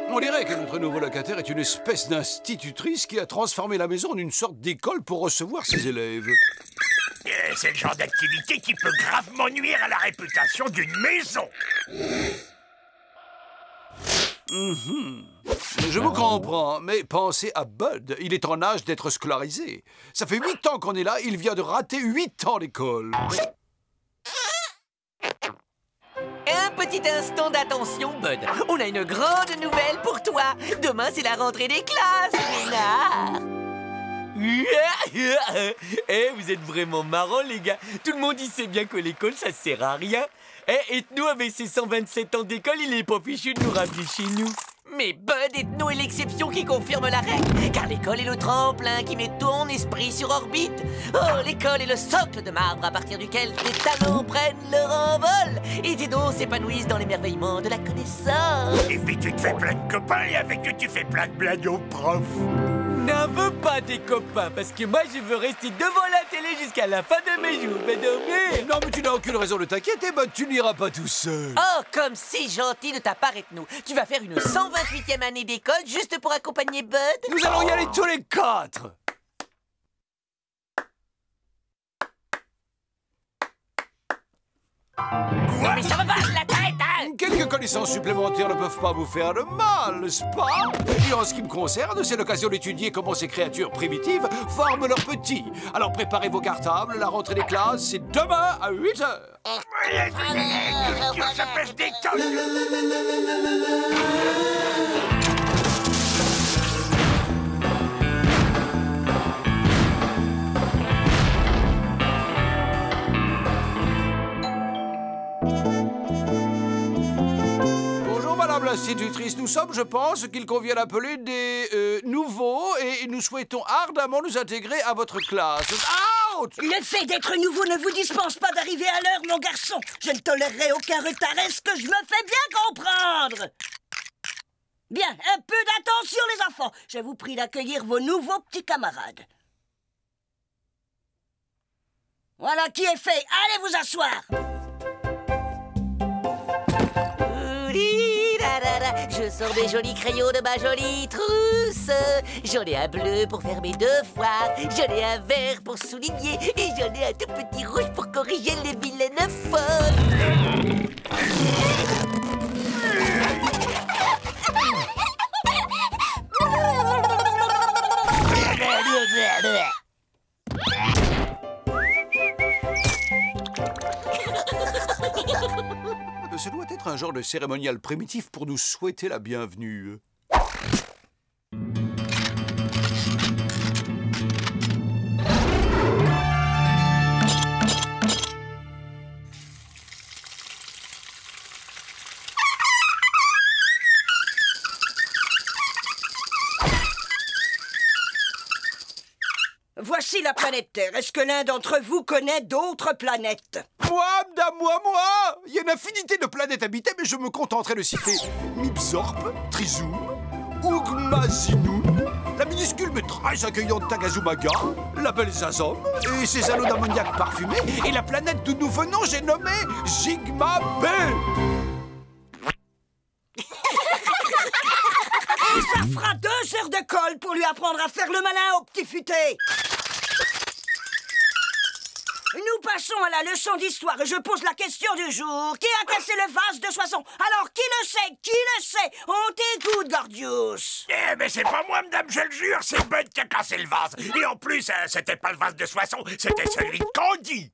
On dirait que notre nouveau locataire est une espèce d'institutrice qui a transformé la maison en une sorte d'école pour recevoir ses élèves. C'est le genre d'activité qui peut gravement nuire à la réputation d'une maison. Je vous comprends, mais pensez à Bud. Il est en âge d'être scolarisé. Ça fait 8 ans qu'on est là, il vient de rater 8 ans d'école. Un petit instant d'attention, Bud. On a une grande nouvelle pour toi. Demain, c'est la rentrée des classes, Ménard. Eh, vous êtes vraiment marrants, les gars. Tout le monde, il sait bien que l'école, ça sert à rien. Eh, Ethno, avec ses 127 ans d'école, il est pas fichu de nous ramener chez nous. Mais Bud Ethno est l'exception qui confirme la règle, car l'école est le tremplin qui met ton esprit sur orbite. Oh, l'école est le socle de marbre à partir duquel tes talents prennent leur envol et tes dons s'épanouissent dans l'émerveillement de la connaissance. Et puis tu te fais plein de copains et avec eux tu fais plein de blagues aux profs. N'en veux pas des copains, parce que moi, je veux rester devant la télé jusqu'à la fin de mes jours. Mais dormir. Non, mais tu n'as aucune raison de t'inquiéter, Bud. Tu n'iras pas tout seul. Oh, comme c'est gentil de ta part, Ethno. Tu vas faire une 128e année d'école juste pour accompagner Bud? Nous allons y aller tous les 4. Mais ça va pas, la tête, hein? Quelques connaissances supplémentaires ne peuvent pas vous faire de mal, n'est-ce pas? Et en ce qui me concerne, c'est l'occasion d'étudier comment ces créatures primitives forment leurs petits. Alors préparez vos cartables, la rentrée des classes, c'est demain à 8 h. Culture, ça pêche des tonnes. L'institutrice, nous sommes, je pense, ce qu'il convient d'appeler des nouveaux et nous souhaitons ardemment nous intégrer à votre classe. Out! Le fait d'être nouveau ne vous dispense pas d'arriver à l'heure, mon garçon. Je ne tolérerai aucun retard. Est-ce que je me fais bien comprendre? Bien, un peu d'attention, les enfants. Je vous prie d'accueillir vos nouveaux petits camarades. Voilà qui est fait. Allez vous asseoir. Je sors des jolis crayons de ma jolie trousse. J'en ai un bleu pour faire mes devoirs. J'en ai un vert pour souligner. Et j'en ai un tout petit rouge pour corriger les vilaines fautes. Ce doit être un genre de cérémonial primitif pour nous souhaiter la bienvenue. Voici la planète Terre. Est-ce que l'un d'entre vous connaît d'autres planètes? Moi, madame, moi! Il y a une infinité de planètes habitées, mais je me contenterai de citer Mibzorp, Trizoum, Ougmazinoun, la minuscule mais très accueillante Tagazumaga, la belle Zazom, et ses anneaux d'ammoniac parfumés, et la planète d'où nous venons, j'ai nommé Sigma B. Et ça fera 2 heures de colle pour lui apprendre à faire le malin au petit futé. Nous passons à la leçon d'histoire et je pose la question du jour. Qui a cassé le vase de Soissons? Alors, qui le sait? Qui le sait? On t'écoute, Gordius. Eh, mais c'est pas moi, madame, je le jure, c'est Bud qui a cassé le vase. Et en plus, c'était pas le vase de Soissons, c'était celui de Candy.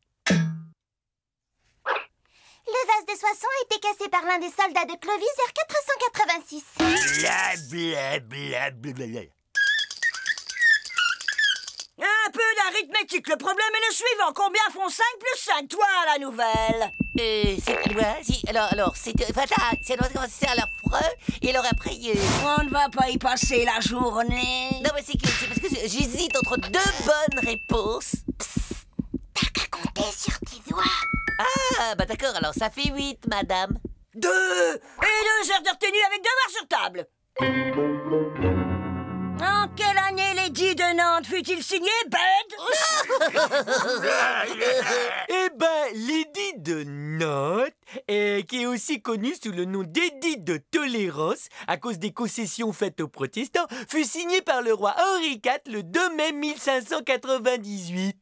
Le vase de Soissons a été cassé par l'un des soldats de Clovis vers 486. Blablabla. Un peu d'arithmétique. Le problème est le suivant. Combien font 5 plus 5? Toi, la nouvelle. C'est moi? Si, alors, c'est... Voilà, c'est alors... livre. Et alors après, On ne va pas y passer la journée. non, mais c'est parce que j'hésite entre deux bonnes réponses. T'as qu'à compter sur tes doigts. Ah, bah d'accord, alors ça fait 8, madame. 2 et 2 heures de retenue avec devoir sur table. En quelle année l'édit de Nantes fut-il signé, Bed? Eh ben, l'édit de Nantes, qui est aussi connu sous le nom d'édit de tolérance, à cause des concessions faites aux protestants, fut signé par le roi Henri IV le 2 mai 1598.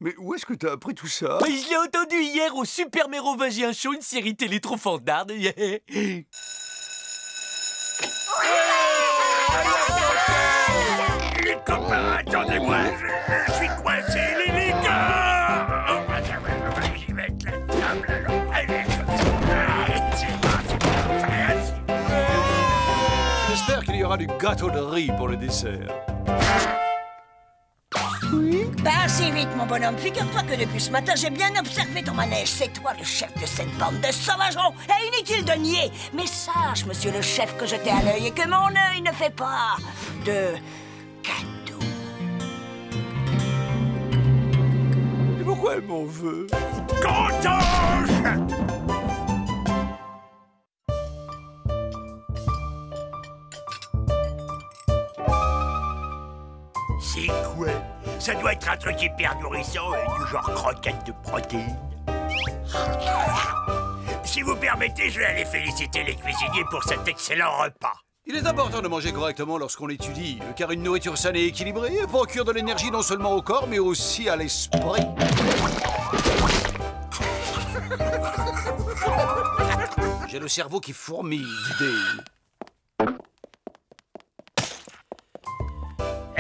Mais où est-ce que t'as appris tout ça? Mais je l'ai entendu hier au Super Mérovingien Show, une série télé trop fandarde. Les copains, attendez-moi, je suis coincé, les gars. Je vais mettre la table, alors. Allez, comme ça. C'est bon. J'espère qu'il y aura du gâteau de riz pour le dessert. Pas si vite, mon bonhomme. Figure-toi que depuis ce matin, j'ai bien observé ton manège. C'est toi le chef de cette bande de sauvageons. Et inutile de nier. Mais sache, monsieur le chef, que je t'ai à l'œil et que mon œil ne fait pas de cadeaux. Et pourquoi elle m'en veut? Cantoche! C'est quoi? Ça doit être un truc hyper nourrissant, du genre croquette de protéines. Si vous permettez, je vais aller féliciter les cuisiniers pour cet excellent repas. Il est important de manger correctement lorsqu'on étudie, car une nourriture saine et équilibrée procure de l'énergie non seulement au corps, mais aussi à l'esprit. J'ai le cerveau qui fourmille d'idées.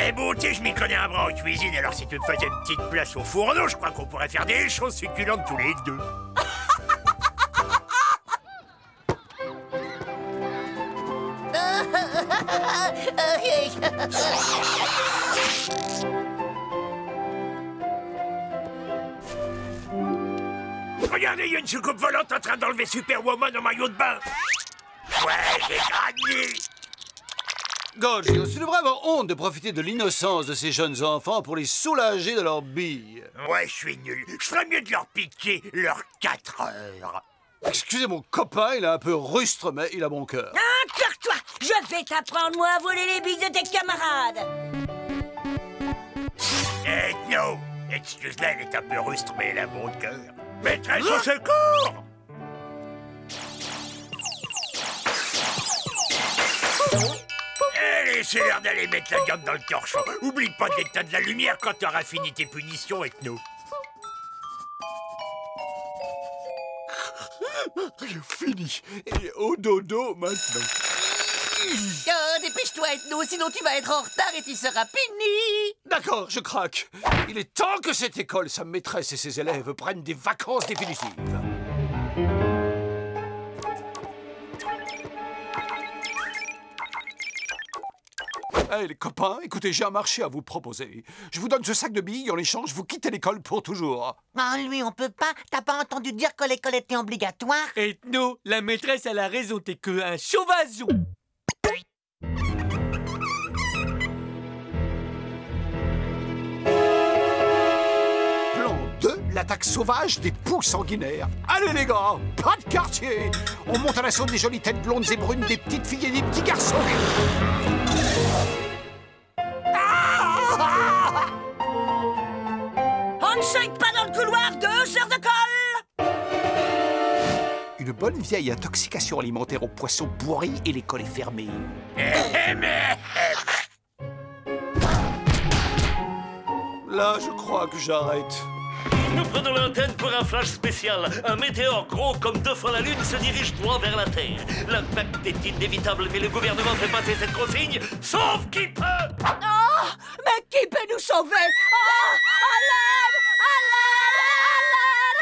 Eh bon, tu sais, je m'y connais un bras en cuisine, alors si tu me faisais une petite place au fourneau, je crois qu'on pourrait faire des choses succulentes tous les deux. Regardez, il y a une soucoupe volante en train d'enlever Superwoman en maillot de bain. Ouais, j'ai gagné. Golgios, tu devrais avoir honte de profiter de l'innocence de ces jeunes enfants pour les soulager de leurs billes. Ouais, je suis nul. Je ferais mieux de leur piquer leurs 4 heures. Excusez mon copain, il est un peu rustre, mais il a bon cœur. Encore-toi! Je vais t'apprendre, moi, à voler les billes de tes camarades! Eh, non! Excuse-la, elle est un peu rustre, mais elle a bon cœur. Maîtresse au secours! Allez, c'est l'heure d'aller mettre la viande dans le torchon. Oublie pas d'éteindre la lumière quand t'auras fini tes punitions, Ethno. Fini. Et au dodo maintenant. Oh, dépêche-toi, Ethno, sinon tu vas être en retard et tu seras puni. D'accord, je craque. Il est temps que cette école, sa maîtresse et ses élèves prennent des vacances définitives. Hey, les copains, écoutez, j'ai un marché à vous proposer. Je vous donne ce sac de billes, en échange, vous quittez l'école pour toujours. Ah, lui, on peut pas. T'as pas entendu dire que l'école était obligatoire? Ethno, la maîtresse a la raison, t'es que un sauvageon. Plan 2, l'attaque sauvage des poux sanguinaires. Allez les gars, pas de quartier. On monte à l'assaut des jolies têtes blondes et brunes, des petites filles et des petits garçons. On ne shake pas dans le couloir, 2 heures de colle! Une bonne vieille intoxication alimentaire aux poissons pourris et l'école est fermée. Là, je crois que j'arrête. Nous prenons l'antenne pour un flash spécial. Un météore gros comme 2 fois la Lune se dirige droit vers la Terre. L'impact est inévitable, mais le gouvernement fait passer cette consigne, sauf qui peut. Oh! Mais qui peut nous sauver? Oh! À l'aide! À l'aide!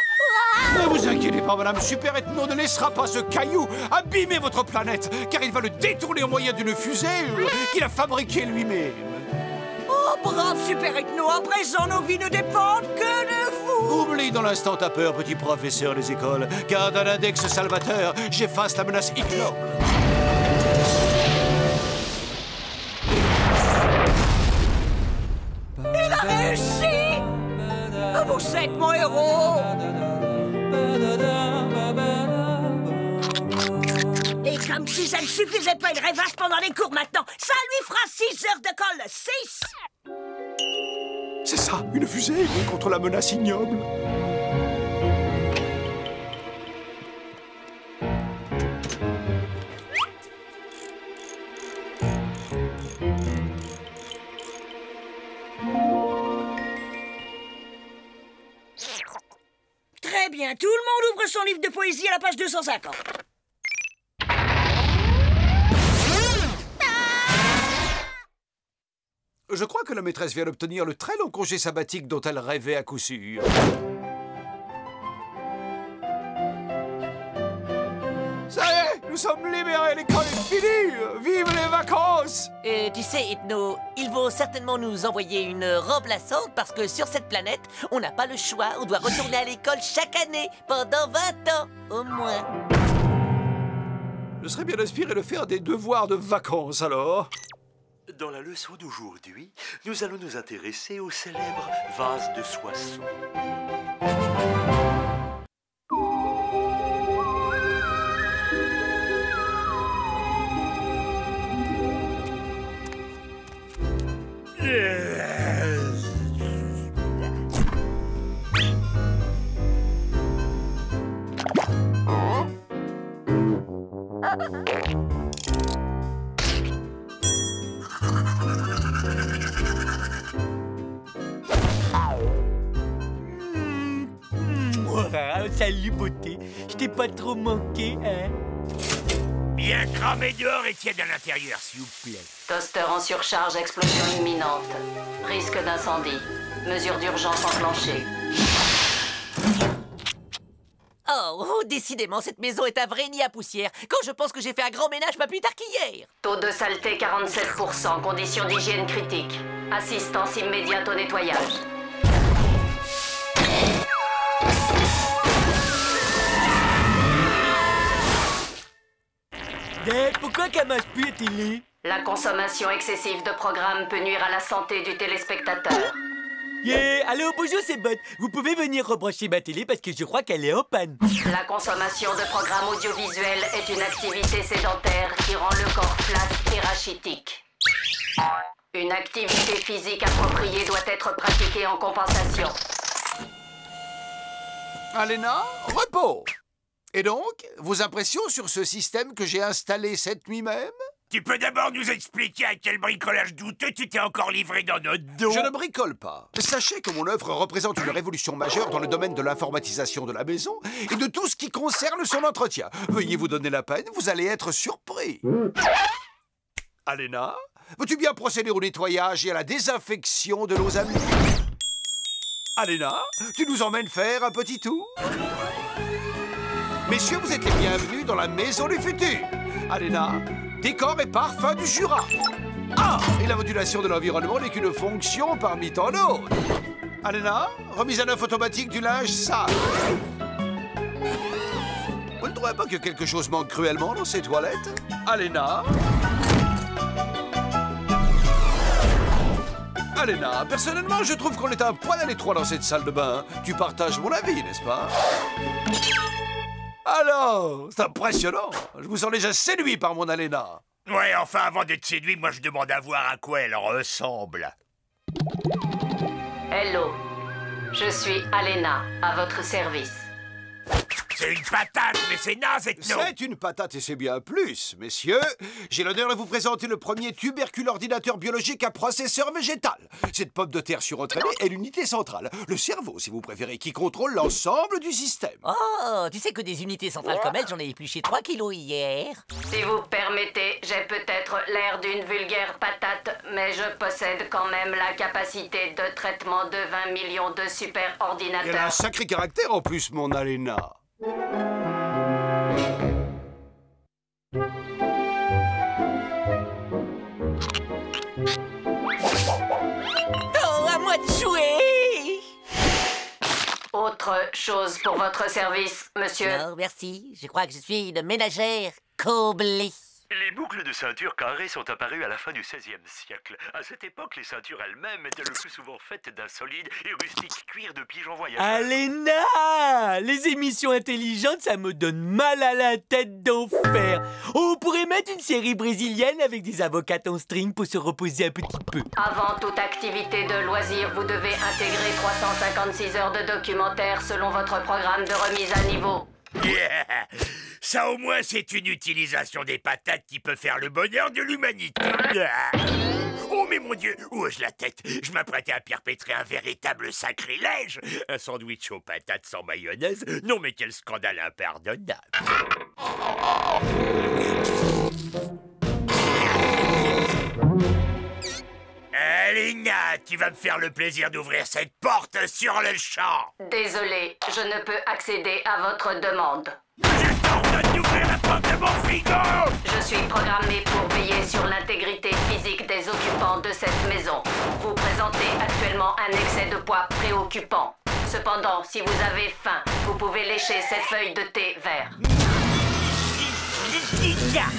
À l'aide! Ne vous inquiétez pas, Madame Super Ethno ne laissera pas ce caillou abîmer votre planète, car il va le détourner au moyen d'une fusée qu'il a fabriquée lui-même. Oh, brave Super Ethno, à présent nos vies ne dépendent que de vous! Oublie dans l'instant ta peur, petit professeur des écoles. Garde un index salvateur, j'efface la menace ignoble. Il a réussi! Vous êtes mon héros! Et comme si ça ne suffisait pas, il rêvasse pendant les cours maintenant. Ça lui fera 6 heures de colle. 6! C'est ça, une fusée contre la menace ignoble. Très bien, tout le monde ouvre son livre de poésie à la page 250. Je crois que la maîtresse vient d'obtenir le très long congé sabbatique dont elle rêvait à coup sûr. Ça y est, nous sommes libérés, l'école est finie. Vive les vacances! Et tu sais, Ethno, il vaut certainement nous envoyer une remplaçante parce que sur cette planète, on n'a pas le choix. On doit retourner à l'école chaque année, pendant 20 ans, au moins. Je serais bien inspiré de faire des devoirs de vacances, alors. Dans la leçon d'aujourd'hui, nous allons nous intéresser au célèbre vase de Soissons. Salut, beauté. Je t'ai pas trop manqué, hein? Bien cramé dehors et tiède à l'intérieur, s'il vous plaît. Toaster en surcharge, explosion imminente. Risque d'incendie. Mesures d'urgence enclenchées. Oh, décidément, cette maison est un vrai nid à poussière. Quand je pense que j'ai fait un grand ménage pas plus tard qu'hier. Taux de saleté 47%. Conditions d'hygiène critiques. Assistance immédiate au nettoyage. Pourquoi qu'elle marche plus la télé? La consommation excessive de programmes peut nuire à la santé du téléspectateur. Yeah! Allô, bonjour, c'est Bot. Vous pouvez venir rebrancher ma télé parce que je crois qu'elle est en panne. La consommation de programmes audiovisuels est une activité sédentaire qui rend le corps flasque et rachitique. Une activité physique appropriée doit être pratiquée en compensation. Alena, repos. Et donc, vos impressions sur ce système que j'ai installé cette nuit même? Tu peux d'abord nous expliquer à quel bricolage douteux tu t'es encore livré dans notre dos? Je ne bricole pas. Sachez que mon œuvre représente une révolution majeure dans le domaine de l'informatisation de la maison et de tout ce qui concerne son entretien. Veuillez vous donner la peine, vous allez être surpris. Alena, veux-tu bien procéder au nettoyage et à la désinfection de nos amis? Alena, tu nous emmènes faire un petit tour? Messieurs, vous êtes les bienvenus dans la maison du futur. Alena, décor et parfum du Jura. Ah, et la modulation de l'environnement n'est qu'une fonction parmi tant d'autres. Alena, remise à neuf automatique du linge sale. Vous ne trouvez pas que quelque chose manque cruellement dans ces toilettes? Alena? Alena, personnellement, je trouve qu'on est un poil à l'étroit dans cette salle de bain. Tu partages mon avis, n'est-ce pas? Alors, c'est impressionnant. Je vous sens déjà séduit par mon Alena. Ouais, enfin, avant d'être séduit, moi je demande à voir à quoi elle ressemble. Hello, je suis Alena, à votre service. C'est une patate, mais c'est naze, Ethno. C'est une patate et c'est bien plus, messieurs. J'ai l'honneur de vous présenter le premier tubercule ordinateur biologique à processeur végétal. Cette pomme de terre surentraînée est l'unité centrale, le cerveau si vous préférez, qui contrôle l'ensemble du système. Oh, tu sais que des unités centrales comme elle, j'en ai épluché 3 kilos hier. Si vous permettez, j'ai peut-être l'air d'une vulgaire patate, mais je possède quand même la capacité de traitement de 20 millions de super-ordinateurs. Elle a un sacré caractère en plus, mon Alena. Oh, à moi de jouer! Autre chose pour votre service, monsieur? Non, merci. Je crois que je suis une ménagère comblée. Les boucles de ceinture carrées sont apparues à la fin du XVIe siècle. À cette époque, les ceintures elles-mêmes étaient le plus souvent faites d'un solide et rustique cuir de pigeon voyageur. Alena! Les émissions intelligentes, ça me donne mal à la tête d'enfer. On pourrait mettre une série brésilienne avec des avocates en string pour se reposer un petit peu. Avant toute activité de loisir, vous devez intégrer 356 heures de documentaire selon votre programme de remise à niveau. Yeah. Ça au moins c'est une utilisation des patates qui peut faire le bonheur de l'humanité. Oh mais mon Dieu, où ai-je la tête? Je m'apprêtais à perpétrer un véritable sacrilège. Un sandwich aux patates sans mayonnaise? Non mais quel scandale impardonnable. Alena, tu vas me faire le plaisir d'ouvrir cette porte sur le champ. Désolé, je ne peux accéder à votre demande. Je t'ordonne d'ouvrir la porte de mon frigo. Je suis programmé pour veiller sur l'intégrité physique des occupants de cette maison. Vous présentez actuellement un excès de poids préoccupant. Cependant, si vous avez faim, vous pouvez lécher cette feuille de thé vert. Tiens.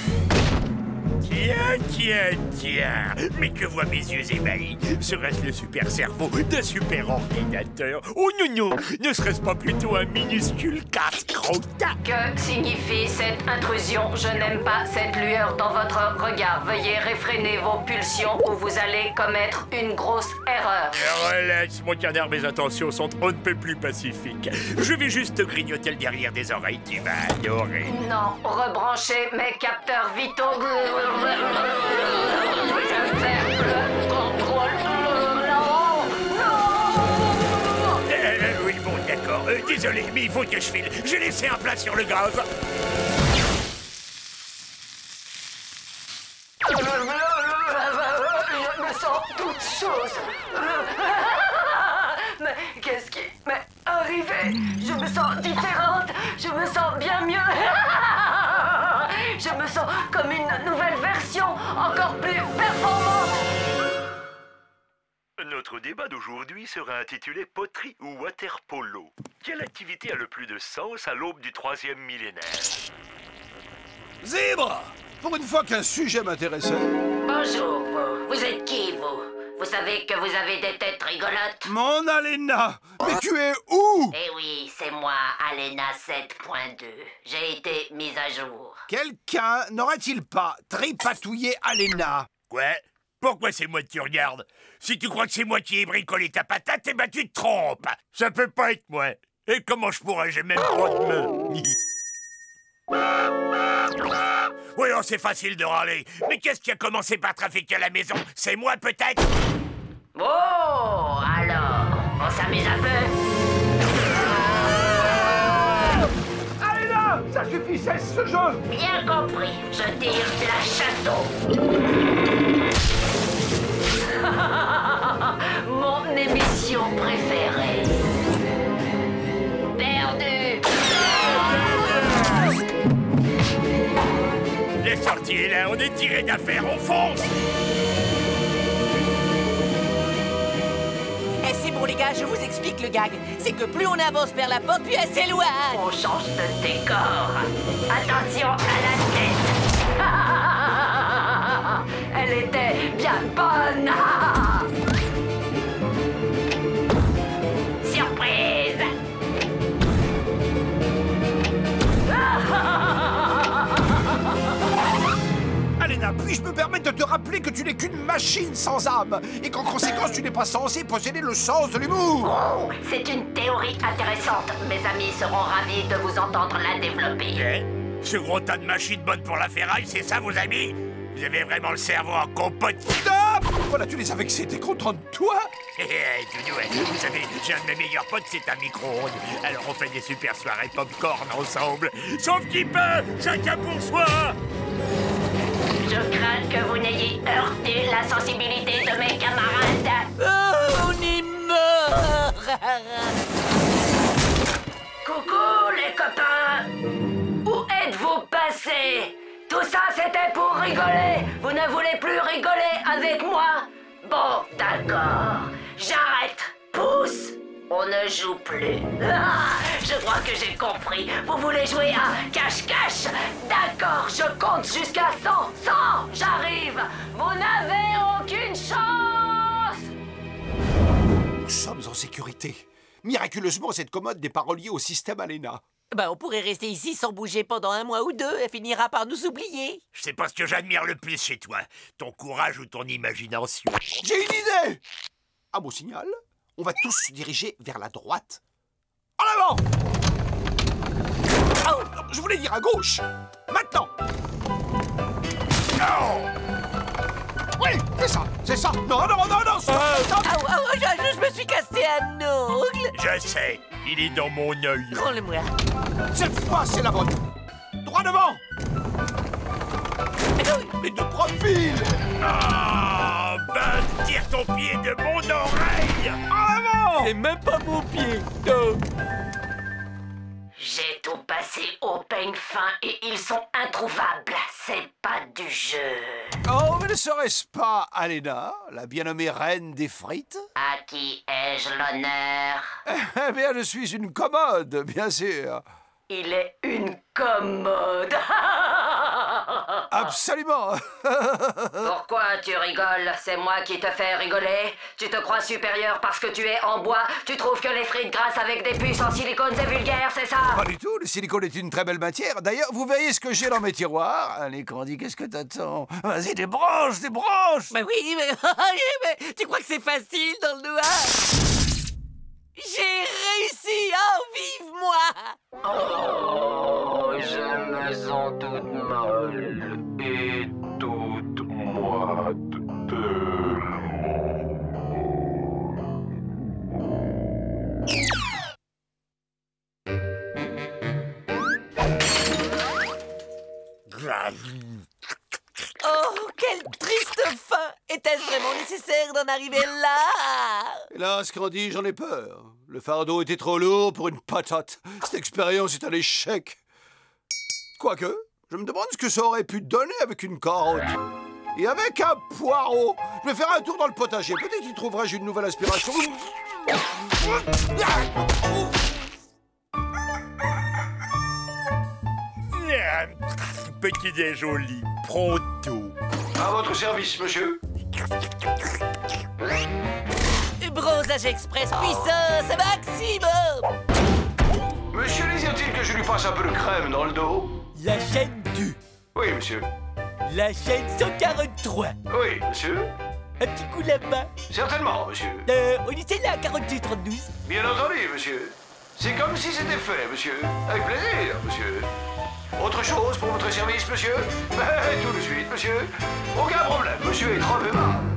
Mais que voient mes yeux ébahis? Serait-ce le super cerveau d'un super ordinateur? Oh non, ne serait-ce pas plutôt un minuscule casse-croûte? Que signifie cette intrusion? Je n'aime pas cette lueur dans votre regard. Veuillez réfréner vos pulsions ou vous allez commettre une grosse erreur. Relax, mon canard, mes intentions sont on ne peut plus pacifiques. Je vais juste te grignoter le derrière des oreilles, tu vas adorer. Non, rebranchez mes capteurs vitaux. Oui, bon, d'accord. Désolé, mais il faut que je file. J'ai laissé un plat sur le gaz. Je me sens toute chose. Mais qu'est-ce qui m'est arrivé? Je me sens différente. Je me sens bien mieux. Je me sens comme une nouvelle version, encore plus performante. Notre débat d'aujourd'hui sera intitulé Poterie ou water polo. Quelle activité a le plus de sens à l'aube du 3e millénaire? Zèbre! Pour une fois qu'un sujet m'intéressait. Bonjour, vous êtes qui, vous? Vous savez que vous avez des têtes rigolotes? Mon Alena! Mais tu es où? Eh oui, c'est moi, Alena 7.2. J'ai été mise à jour. Quelqu'un n'aurait-il pas tripatouillé Alena? Quoi? Pourquoi c'est moi que tu regardes? Si tu crois que c'est moi qui ai bricolé ta patate, eh ben tu te trompes. Ça peut pas être moi. Et comment je pourrais? J'ai même pas de main. Oui, oh, c'est facile de râler. Mais qu'est-ce qui a commencé par trafiquer à la maison? C'est moi peut-être? Oh, alors, on s'amuse un peu? Allez là! Ça suffit, cesse ce jeu! Bien compris, je tire la château. Mon émission préférée. Perdu. La sortie est là, on est tiré d'affaire, on fonce! Eh, c'est bon, les gars, je vous explique le gag. C'est que plus on avance vers la porte, plus elle s'éloigne. On change de décor. Attention à la tête. Elle était bien bonne. Surprise. Alena, puis-je me permettre de te rappeler que tu n'es qu'une machine sans âme et qu'en conséquence tu n'es pas censé posséder le sens de l'humour? Oh, c'est une théorie intéressante. Mes amis seront ravis de vous entendre la développer. Eh? Ce gros tas de machines bonnes pour la ferraille, c'est ça vos amis? Vous avez vraiment le cerveau en compote. Stop! Voilà, tu les as vexés, t'es content de toi? Doudou, vous savez, j'ai un de mes meilleurs potes, c'est un micro-ondes. Alors on fait des super soirées pop-corn ensemble. Sauf qui peut, chacun pour soi. Je crains que vous n'ayez heurté la sensibilité de mes camarades. Oh, on est mort. Coucou les copains. Où êtes-vous passés? Tout ça c'était pour rigoler. Vous ne voulez plus rigoler avec moi? Bon, d'accord. J'arrête. Pousse. On ne joue plus. Ah, je crois que j'ai compris. Vous voulez jouer à cache-cache? D'accord, je compte jusqu'à 100. 100, j'arrive. Vous n'avez aucune chance. Nous sommes en sécurité. Miraculeusement, cette commode n'est pas reliée au système Alena. Ben, on pourrait rester ici sans bouger pendant 1 mois ou 2. Elle finira par nous oublier. C'est pas ce que j'admire le plus chez toi. Ton courage ou ton imagination. J'ai une idée! À mon signal, on va tous se diriger vers la droite. En avant! Oh, je voulais dire à gauche. Maintenant! Non! Oui, c'est ça. Non, stop. Je me suis cassé un ongle. Je sais, il est dans mon œil. Prends-le-moi. Cette fois, c'est la bonne. Droit devant. Mais de profil. Ah, ben, tire ton pied de mon oreille. En avant. C'est même pas mon pied. Non. J'ai tout passé au peigne fin et ils sont introuvables. C'est pas du jeu. Oh, mais ne serait-ce pas Alena, la bien nommée reine des frites? À qui ai-je l'honneur? Eh bien, je suis une commode, bien sûr. Il est une commode. Absolument. Pourquoi tu rigoles? C'est moi qui te fais rigoler? Tu te crois supérieur parce que tu es en bois? Tu trouves que les frites grasses avec des puces en silicone c'est vulgaire, c'est ça? Pas du tout, le silicone est une très belle matière. D'ailleurs, vous verriez ce que j'ai dans mes tiroirs. Allez, Candy, qu'est-ce que t'attends? Vas-y, débranche. Ben oui, mais tu crois que c'est facile dans le noir? J'ai réussi! Oh, vive moi! Oh, je me sens toute molle et toute moite. Oh, quelle triste fin! Était-ce vraiment nécessaire d'en arriver là? Hélas, Candy, j'en ai peur. Le fardeau était trop lourd pour une patate. Cette expérience est un échec. Quoique, je me demande ce que ça aurait pu donner avec une carotte. Et avec un poireau. Je vais faire un tour dans le potager. Peut-être y trouverai-je une nouvelle inspiration. Petit déj au lit, pronto. À votre service, monsieur. Bronzage express puissance maximum! Monsieur, désire-t-il que je lui passe un peu de crème dans le dos? La chaîne 2. Oui, monsieur. La chaîne 143. Oui, monsieur. Un petit coup là-bas. Certainement, monsieur. On était là à 42-32. Bien entendu, monsieur. C'est comme si c'était fait, monsieur. Avec plaisir, monsieur. Autre chose pour votre service, monsieur? Tout de suite, monsieur. Aucun problème, monsieur est trop aimable.